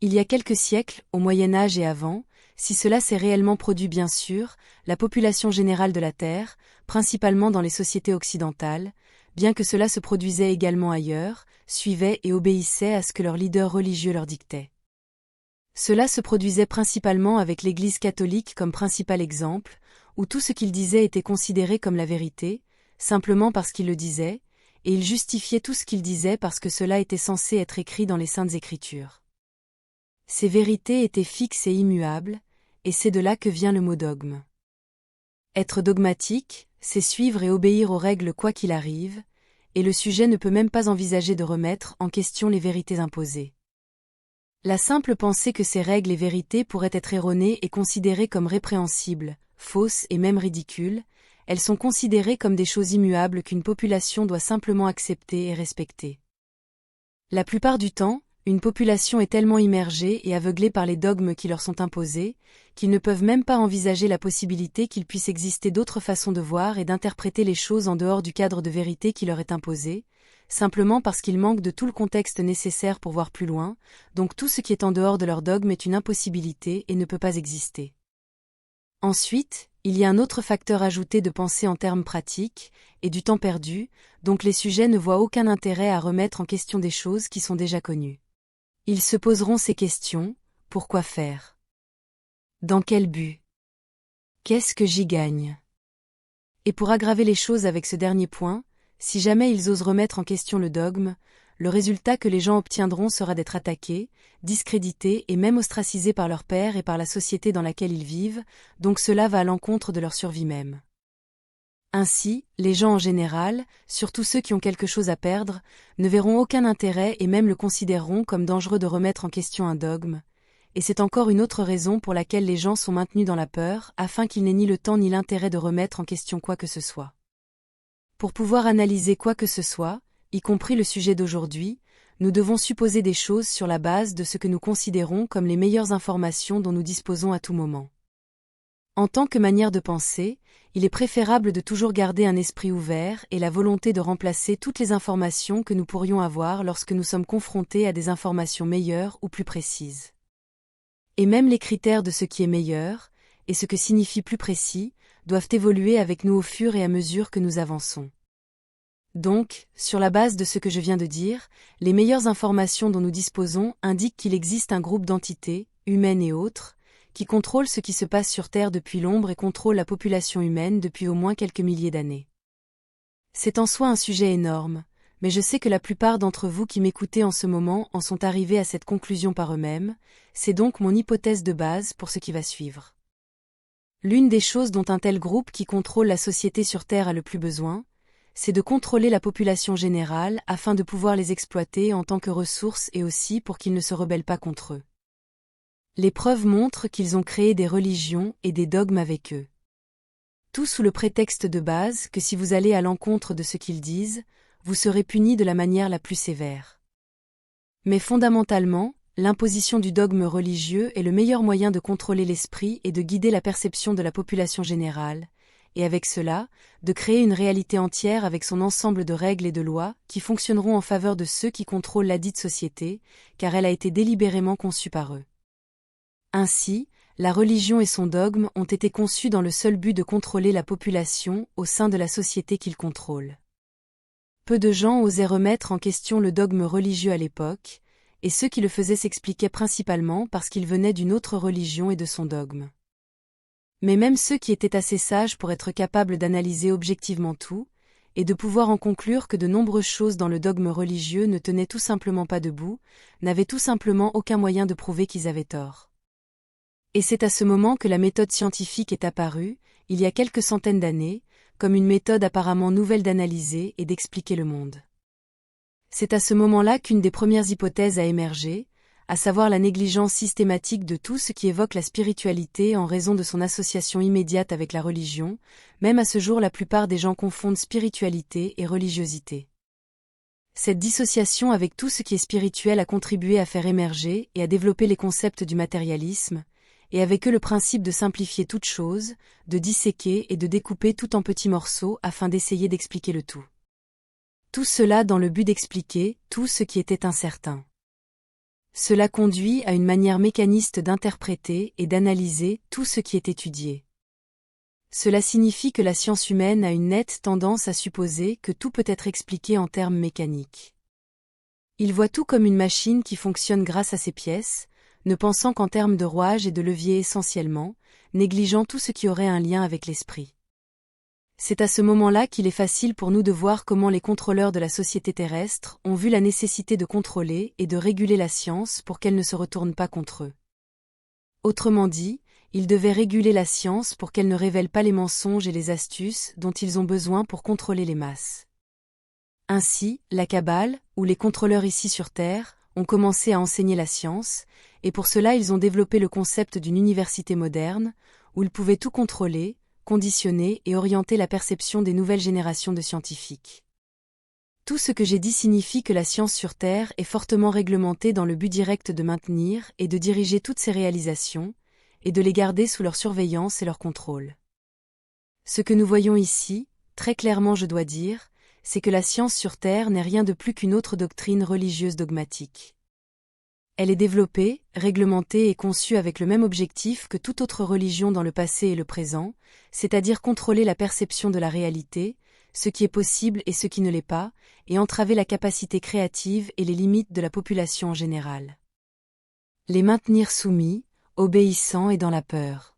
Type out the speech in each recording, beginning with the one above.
Il y a quelques siècles, au Moyen Âge et avant, si cela s'est réellement produit bien sûr, la population générale de la Terre, principalement dans les sociétés occidentales, bien que cela se produisait également ailleurs, suivait et obéissait à ce que leurs leaders religieux leur dictaient. Cela se produisait principalement avec l'Église catholique comme principal exemple, où tout ce qu'il disait était considéré comme la vérité, simplement parce qu'il le disait, et il justifiait tout ce qu'il disait parce que cela était censé être écrit dans les Saintes Écritures. Ces vérités étaient fixes et immuables, et c'est de là que vient le mot dogme. Être dogmatique, c'est suivre et obéir aux règles quoi qu'il arrive, et le sujet ne peut même pas envisager de remettre en question les vérités imposées. La simple pensée que ces règles et vérités pourraient être erronées est considérée comme répréhensible, fausse et même ridicule, elles sont considérées comme des choses immuables qu'une population doit simplement accepter et respecter. La plupart du temps, une population est tellement immergée et aveuglée par les dogmes qui leur sont imposés, qu'ils ne peuvent même pas envisager la possibilité qu'il puisse exister d'autres façons de voir et d'interpréter les choses en dehors du cadre de vérité qui leur est imposé, simplement parce qu'ils manquent de tout le contexte nécessaire pour voir plus loin, donc tout ce qui est en dehors de leur dogme est une impossibilité et ne peut pas exister. Ensuite, il y a un autre facteur ajouté de pensée en termes pratiques, et du temps perdu, donc les sujets ne voient aucun intérêt à remettre en question des choses qui sont déjà connues. Ils se poseront ces questions, pourquoi faire? Dans quel but? Qu'est-ce que j'y gagne? Et pour aggraver les choses avec ce dernier point, si jamais ils osent remettre en question le dogme, le résultat que les gens obtiendront sera d'être attaqués, discrédités et même ostracisés par leurs pairs et par la société dans laquelle ils vivent, donc cela va à l'encontre de leur survie même. Ainsi, les gens en général, surtout ceux qui ont quelque chose à perdre, ne verront aucun intérêt et même le considéreront comme dangereux de remettre en question un dogme, et c'est encore une autre raison pour laquelle les gens sont maintenus dans la peur, afin qu'ils n'aient ni le temps ni l'intérêt de remettre en question quoi que ce soit. Pour pouvoir analyser quoi que ce soit, y compris le sujet d'aujourd'hui, nous devons supposer des choses sur la base de ce que nous considérons comme les meilleures informations dont nous disposons à tout moment. En tant que manière de penser, il est préférable de toujours garder un esprit ouvert et la volonté de remplacer toutes les informations que nous pourrions avoir lorsque nous sommes confrontés à des informations meilleures ou plus précises. Et même les critères de ce qui est meilleur, et ce que signifie plus précis, doivent évoluer avec nous au fur et à mesure que nous avançons. Donc, sur la base de ce que je viens de dire, les meilleures informations dont nous disposons indiquent qu'il existe un groupe d'entités, humaines et autres, qui contrôlent ce qui se passe sur Terre depuis l'ombre et contrôlent la population humaine depuis au moins quelques milliers d'années. C'est en soi un sujet énorme, mais je sais que la plupart d'entre vous qui m'écoutez en ce moment en sont arrivés à cette conclusion par eux-mêmes, c'est donc mon hypothèse de base pour ce qui va suivre. L'une des choses dont un tel groupe qui contrôle la société sur Terre a le plus besoin, c'est de contrôler la population générale afin de pouvoir les exploiter en tant que ressources et aussi pour qu'ils ne se rebellent pas contre eux. Les preuves montrent qu'ils ont créé des religions et des dogmes avec eux. Tout sous le prétexte de base que si vous allez à l'encontre de ce qu'ils disent, vous serez puni de la manière la plus sévère. Mais fondamentalement, l'imposition du dogme religieux est le meilleur moyen de contrôler l'esprit et de guider la perception de la population générale, et avec cela, de créer une réalité entière avec son ensemble de règles et de lois qui fonctionneront en faveur de ceux qui contrôlent ladite société, car elle a été délibérément conçue par eux. Ainsi, la religion et son dogme ont été conçus dans le seul but de contrôler la population au sein de la société qu'ils contrôlent. Peu de gens osaient remettre en question le dogme religieux à l'époque, et ceux qui le faisaient s'expliquaient principalement parce qu'ils venaient d'une autre religion et de son dogme. Mais même ceux qui étaient assez sages pour être capables d'analyser objectivement tout, et de pouvoir en conclure que de nombreuses choses dans le dogme religieux ne tenaient tout simplement pas debout, n'avaient tout simplement aucun moyen de prouver qu'ils avaient tort. Et c'est à ce moment que la méthode scientifique est apparue, il y a quelques centaines d'années, comme une méthode apparemment nouvelle d'analyser et d'expliquer le monde. C'est à ce moment-là qu'une des premières hypothèses a émergé, à savoir la négligence systématique de tout ce qui évoque la spiritualité en raison de son association immédiate avec la religion, même à ce jour la plupart des gens confondent spiritualité et religiosité. Cette dissociation avec tout ce qui est spirituel a contribué à faire émerger et à développer les concepts du matérialisme, et avec eux le principe de simplifier toute chose, de disséquer et de découper tout en petits morceaux afin d'essayer d'expliquer le tout. Tout cela dans le but d'expliquer tout ce qui était incertain. Cela conduit à une manière mécaniste d'interpréter et d'analyser tout ce qui est étudié. Cela signifie que la science humaine a une nette tendance à supposer que tout peut être expliqué en termes mécaniques. Il voit tout comme une machine qui fonctionne grâce à ses pièces, ne pensant qu'en termes de rouages et de leviers essentiellement, négligeant tout ce qui aurait un lien avec l'esprit. C'est à ce moment-là qu'il est facile pour nous de voir comment les contrôleurs de la société terrestre ont vu la nécessité de contrôler et de réguler la science pour qu'elle ne se retourne pas contre eux. Autrement dit, ils devaient réguler la science pour qu'elle ne révèle pas les mensonges et les astuces dont ils ont besoin pour contrôler les masses. Ainsi, la Kabbale, ou les contrôleurs ici sur Terre, ont commencé à enseigner la science, et pour cela ils ont développé le concept d'une université moderne, où ils pouvaient tout contrôler, conditionner et orienter la perception des nouvelles générations de scientifiques. Tout ce que j'ai dit signifie que la science sur Terre est fortement réglementée dans le but direct de maintenir et de diriger toutes ses réalisations, et de les garder sous leur surveillance et leur contrôle. Ce que nous voyons ici, très clairement je dois dire, c'est que la science sur Terre n'est rien de plus qu'une autre doctrine religieuse dogmatique. Elle est développée, réglementée et conçue avec le même objectif que toute autre religion dans le passé et le présent, c'est-à-dire contrôler la perception de la réalité, ce qui est possible et ce qui ne l'est pas, et entraver la capacité créative et les limites de la population en général. Les maintenir soumis, obéissants et dans la peur.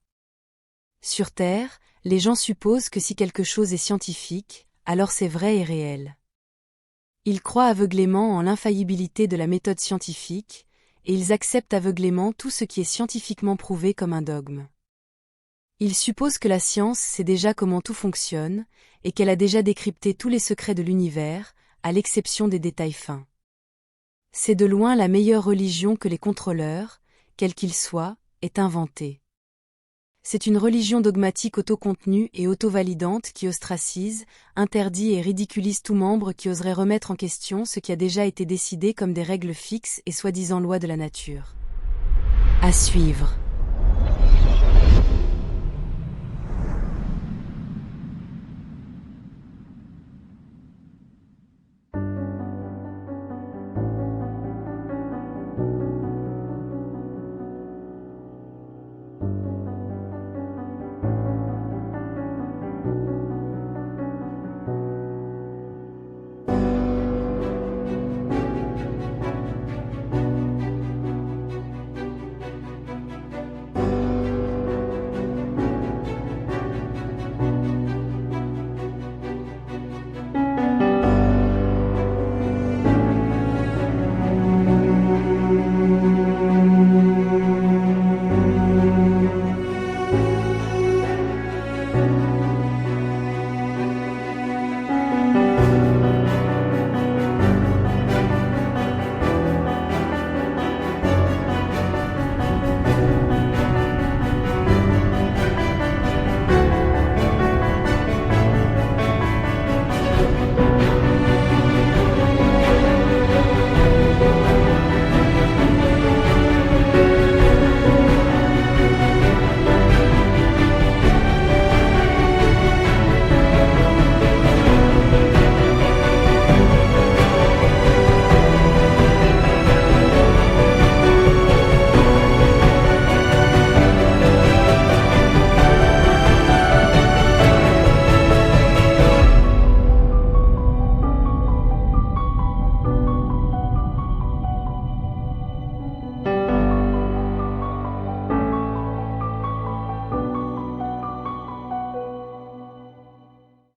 Sur Terre, les gens supposent que si quelque chose est scientifique, alors c'est vrai et réel. Ils croient aveuglément en l'infaillibilité de la méthode scientifique, et ils acceptent aveuglément tout ce qui est scientifiquement prouvé comme un dogme. Ils supposent que la science sait déjà comment tout fonctionne, et qu'elle a déjà décrypté tous les secrets de l'univers, à l'exception des détails fins. C'est de loin la meilleure religion que les contrôleurs, quels qu'ils soient, aient inventée. C'est une religion dogmatique autocontenue et auto-validante qui ostracise, interdit et ridiculise tout membre qui oserait remettre en question ce qui a déjà été décidé comme des règles fixes et soi-disant lois de la nature. À suivre.